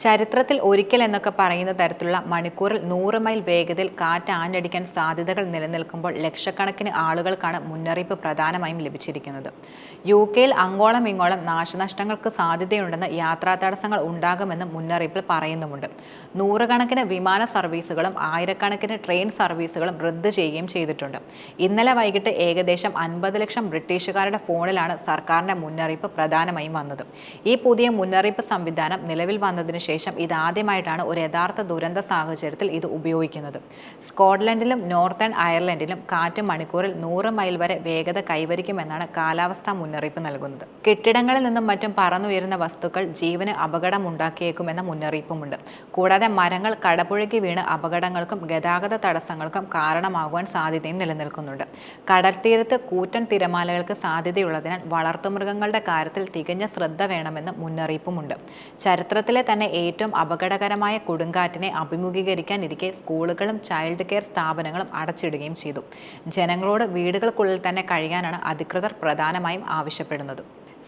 ചരിത്രത്തിൽ ഒരിക്കൽ എന്നൊക്കെ പറയുന്ന തരത്തിലുള്ള മണിക്കൂറിൽ 100 മൈൽ വേഗതയിൽ കാറ്റ് ആഞ്ഞടിക്കാൻ സാധ്യതകൾ നിലനിൽക്കുമ്പോൾ ലക്ഷക്കണക്കിന് ആളുകൾക്കാണ് മുന്നറിയിപ്പ് പ്രധാനമായും ലഭിച്ചിരിക്കുന്നത്. UK-യിൽ അങ്ങോളം ഇങ്ങോളം നാശനഷ്ടങ്ങൾക്ക് സാധ്യതയുണ്ടെന്ന് യാത്രാ തടസ്സങ്ങൾ ഉണ്ടാകുമെന്ന് മുന്നറിയിപ്പിൽ പറയുന്നുമുണ്ട്. നൂറുകണക്കിന് വിമാന സർവീസുകളും ആയിരക്കണക്കിന് ട്രെയിൻ സർവീസുകളും റദ്ദ് ചെയ്യുകയും ചെയ്തിട്ടുണ്ട്. ഇന്നലെ വൈകിട്ട് ഏകദേശം 50 ലക്ഷം ബ്രിട്ടീഷുകാരുടെ ഫോണിലാണ് സർക്കാരിന്റെ മുന്നറിയിപ്പ് പ്രധാനമായും വന്നത്. ഈ പുതിയ മുന്നറിയിപ്പ് സംവിധാനം നിലവിൽ വന്നതിന് ശേഷം ഇതാദ്യമായിട്ടാണ് ഒരു യഥാർത്ഥ ദുരന്ത സാഹചര്യത്തിൽ ഇത് ഉപയോഗിക്കുന്നത്. സ്കോട്ട്ലൻഡിലും നോർത്തേൺ അയർലൻഡിലും കാറ്റ് മണിക്കൂറിൽ 100 മൈൽ വരെ വേഗത കൈവരിക്കുമെന്നാണ് കാലാവസ്ഥാ മുന്നറിയിപ്പ് നൽകുന്നത്. കെട്ടിടങ്ങളിൽ നിന്നും മറ്റും പറന്നുയരുന്ന വസ്തുക്കൾ ജീവന് അപകടമുണ്ടാക്കിയേക്കുമെന്ന മുന്നറിയിപ്പുമുണ്ട്. കൂടാതെ മരങ്ങൾ കടപുഴകി വീണ് അപകടങ്ങൾക്കും ഗതാഗത തടസ്സങ്ങൾക്കും കാരണമാകുവാൻ സാധ്യതയും നിലനിൽക്കുന്നുണ്ട്. കടൽത്തീരത്ത് കൂറ്റൻ തിരമാലകൾക്ക് സാധ്യതയുള്ളതിനാൽ വളർത്തുമൃഗങ്ങളുടെ കാര്യത്തിൽ തികഞ്ഞ ശ്രദ്ധ വേണമെന്ന് മുന്നറിയിപ്പുമുണ്ട്. ചരിത്രത്തിലെ തന്നെ ഏറ്റവും അപകടകരമായ കൊടുങ്കാറ്റിനെ അഭിമുഖീകരിക്കാനിരിക്കെ സ്കൂളുകളും ചൈൽഡ് കെയർ സ്ഥാപനങ്ങളും അടച്ചിടുകയും ചെയ്തു. ജനങ്ങളോട് വീടുകൾക്കുള്ളിൽ തന്നെ കഴിയാനാണ് അധികൃതർ പ്രധാനമായും ആവശ്യപ്പെടുന്നത്.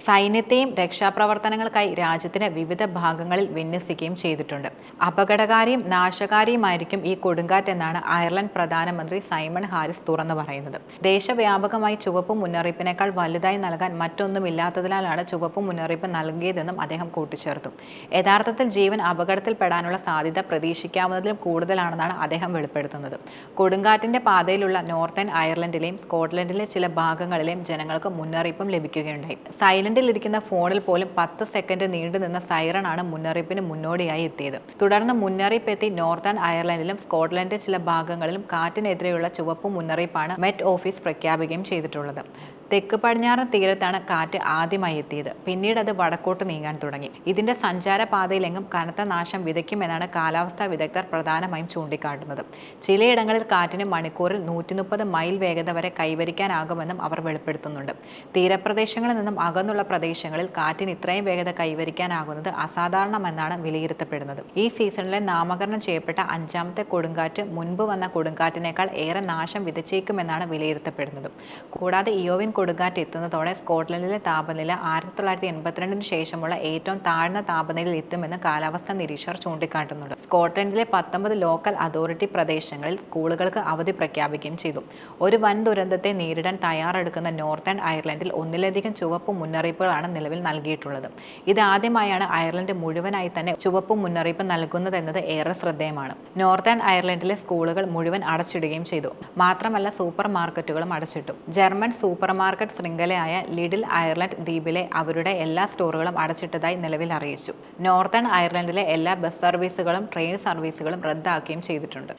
സൈന്യത്തെയും രക്ഷാപ്രവർത്തനങ്ങൾക്കായി രാജ്യത്തിന്റെ വിവിധ ഭാഗങ്ങളിൽ വിന്യസിക്കുകയും ചെയ്തിട്ടുണ്ട്. അപകടകാരിയും നാശകാരിയുമായിരിക്കും ഈ കൊടുങ്കാറ്റ് എന്നാണ് അയർലൻഡ് പ്രധാനമന്ത്രി സൈമൺ ഹാരിസ് തുറന്നു പറയുന്നത്. ദേശവ്യാപകമായി ചുവപ്പ് മുന്നറിയിപ്പിനേക്കാൾ വലുതായി നൽകാൻ മറ്റൊന്നുമില്ലാത്തതിനാലാണ് ചുവപ്പ് മുന്നറിയിപ്പ് നൽകിയതെന്നും അദ്ദേഹം കൂട്ടിച്ചേർത്തു. യഥാർത്ഥത്തിൽ ജീവൻ അപകടത്തിൽപ്പെടാനുള്ള സാധ്യത പ്രതീക്ഷിക്കാവുന്നതിലും കൂടുതലാണെന്നാണ് അദ്ദേഹം വെളിപ്പെടുത്തുന്നത്. കൊടുങ്കാറ്റിന്റെ പാതയിലുള്ള നോർത്തേൺ അയർലൻഡിലെയും സ്കോട്ട്ലൻഡിലെ ചില ഭാഗങ്ങളിലെയും ജനങ്ങൾക്ക് മുന്നറിയിപ്പും ലഭിക്കുകയുണ്ടായി. സൈലന്റിലിരിക്കുന്ന ഫോണിൽ പോലും 10 സെക്കൻഡ് നീണ്ടുനിന്ന സൈറണാണ് മുന്നറിയിപ്പിന് മുന്നോടിയായി എത്തിയത്. തുടർന്ന് മുന്നറിയിപ്പ് എത്തി നോർത്തേൺ അയർലൻഡിലും സ്കോട്ട്ലൻഡിന്റെ ചില ഭാഗങ്ങളിലും കാറ്റിനെതിരെയുള്ള ചുവപ്പ് മുന്നറിയിപ്പാണ് മെറ്റ് ഓഫീസ് പ്രഖ്യാപിക്കുകയും ചെയ്തിട്ടുള്ളത്. തെക്ക് പടിഞ്ഞാറൻ തീരത്താണ് കാറ്റ് ആദ്യമായി എത്തിയത്. പിന്നീട് അത് വടക്കോട്ട് നീങ്ങാൻ തുടങ്ങി. ഇതിന്റെ സഞ്ചാരപാതയിലെങ്ങും കനത്ത നാശം വിതയ്ക്കുമെന്നാണ് കാലാവസ്ഥാ വിദഗ്ധർ പ്രധാനമായും ചൂണ്ടിക്കാട്ടുന്നത്. ചിലയിടങ്ങളിൽ കാറ്റിന് മണിക്കൂറിൽ 130 മൈൽ വേഗത വരെ കൈവരിക്കാനാകുമെന്നും അവർ വെളിപ്പെടുത്തുന്നുണ്ട്. തീരപ്രദേശങ്ങളിൽ നിന്നും അകന്നുള്ള പ്രദേശങ്ങളിൽ കാറ്റിന് ഇത്രയും വേഗത കൈവരിക്കാനാകുന്നത് അസാധാരണമെന്നാണ് വിലയിരുത്തപ്പെടുന്നത്. ഈ സീസണിലെ നാമകരണം ചെയ്യപ്പെട്ട 5ാമത്തെ കൊടുങ്കാറ്റ് മുൻപ് വന്ന കൊടുങ്കാറ്റിനേക്കാൾ ഏറെ നാശം വിതച്ചേക്കുമെന്നാണ് വിലയിരുത്തപ്പെടുന്നത്. കൂടാതെ ഇയോവിൻ കൊടുങ്കാറ്റ് എത്തുന്നതോടെ സ്കോട്ട്ലൻഡിലെ താപനില 1982 ശേഷമുള്ള ഏറ്റവും താഴ്ന്ന താപനിലയിൽ എത്തുമെന്ന് കാലാവസ്ഥാ നിരീക്ഷകർ ചൂണ്ടിക്കാട്ടുന്നുണ്ട്. സ്കോട്ട്ലൻഡിലെ 19 ലോക്കൽ അതോറിറ്റി പ്രദേശങ്ങളിൽ സ്കൂളുകൾക്ക് അവധി പ്രഖ്യാപിക്കുകയും ചെയ്തു. ഒരു വൻ ദുരന്തത്തെ നേരിടാൻ തയ്യാറെടുക്കുന്ന നോർത്തേൺ അയർലൻഡിൽ ഒന്നിലധികം ചുവപ്പ് മുന്നറിയിപ്പുകളാണ് നിലവിൽ നൽകിയിട്ടുള്ളത്. ഇതാദ്യമായാണ് അയർലൻഡ് മുഴുവനായി തന്നെ ചുവപ്പ് മുന്നറിയിപ്പ് നൽകുന്നതെന്നത് ഏറെ ശ്രദ്ധേയമാണ്. നോർത്തേൺ അയർലൻഡിലെ സ്കൂളുകൾ മുഴുവൻ അടച്ചിടുകയും ചെയ്തു. മാത്രമല്ല സൂപ്പർ മാർക്കറ്റുകളും അടച്ചിട്ടു. ജർമ്മൻ സൂപ്പർ മാർക്കറ്റ് ശൃംഖലയായ ലിഡിൽ അയർലൻഡ് ദ്വീപിലെ അവരുടെ എല്ലാ സ്റ്റോറുകളും അടച്ചിട്ടതായി നിലവിൽ അറിയിച്ചു. നോർത്തേൺ അയർലൻഡിലെ എല്ലാ ബസ് സർവീസുകളും ട്രെയിൻ സർവീസുകളും റദ്ദാക്കുകയും ചെയ്തിട്ടുണ്ട്.